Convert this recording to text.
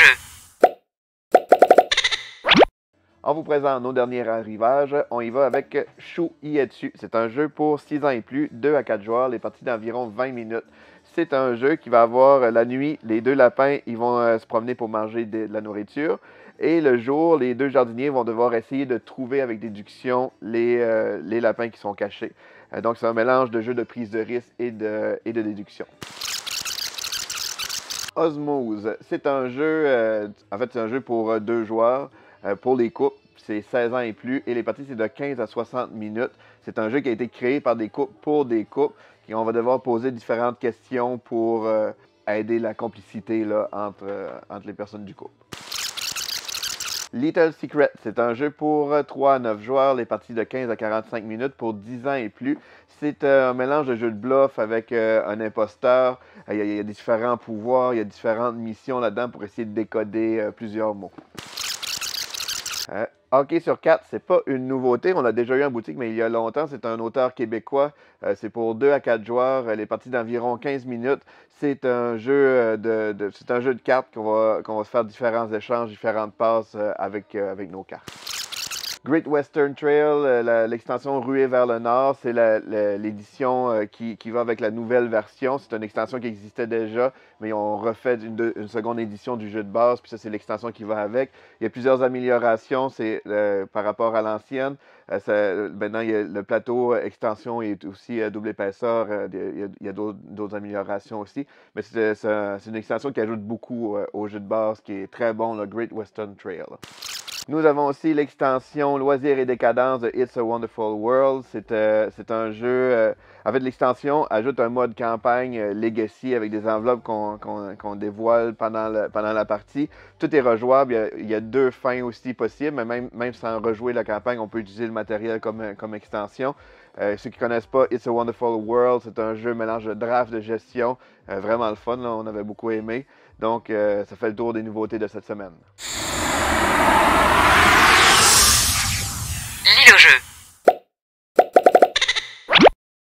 jeu. On vous présente nos derniers arrivages. On y va avec Chou Ietsu. C'est un jeu pour 6 ans et plus, 2 à 4 joueurs, les parties d'environ 20 minutes. C'est un jeu qui va avoir la nuit, les deux lapins ils vont se promener pour manger de la nourriture. Et le jour, les deux jardiniers vont devoir essayer de trouver avec déduction les lapins qui sont cachés. Donc c'est un mélange de jeu de prise de risque et de déduction. Osmose, c'est un jeu, en fait c'est un jeu pour 2 joueurs. Pour les couples, c'est 16 ans et plus et les parties, c'est de 15 à 60 minutes. C'est un jeu qui a été créé par des couples pour des couples et on va devoir poser différentes questions pour aider la complicité là, entre les personnes du couple. Little Secret, c'est un jeu pour 3 à 9 joueurs, les parties de 15 à 45 minutes pour 10 ans et plus. C'est un mélange de jeu de bluff avec un imposteur. Il y a différents pouvoirs, il y a différentes missions là-dedans pour essayer de décoder plusieurs mots. Hockey sur 4, c'est pas une nouveauté. On l'a déjà eu en boutique, mais il y a longtemps. C'est un auteur québécois. C'est pour 2 à 4 joueurs. Les parties d'environ 15 minutes. C'est un jeu c'est un jeu de cartes qu'on va se faire différents échanges, différentes passes avec nos cartes. Great Western Trail, l'extension Ruée vers le Nord, c'est l'édition qui va avec la nouvelle version. C'est une extension qui existait déjà, mais on refait une seconde édition du jeu de base, puis ça, c'est l'extension qui va avec. Il y a plusieurs améliorations par rapport à l'ancienne. Maintenant, le plateau extension est aussi double épaisseur. Il y a d'autres améliorations aussi. Mais c'est une extension qui ajoute beaucoup au jeu de base, qui est très bon, le Great Western Trail. Nous avons aussi l'extension Loisirs et décadence de It's a Wonderful World. C'est un jeu... en fait, l'extension ajoute un mode campagne Legacy avec des enveloppes qu'on dévoile pendant la partie. Tout est rejouable. Il y a 2 fins aussi possibles, mais même sans rejouer la campagne, on peut utiliser le matériel comme extension. Ceux qui ne connaissent pas It's a Wonderful World, c'est un jeu mélange de draft, de gestion. Vraiment le fun, là, on avait beaucoup aimé. Donc, ça fait le tour des nouveautés de cette semaine.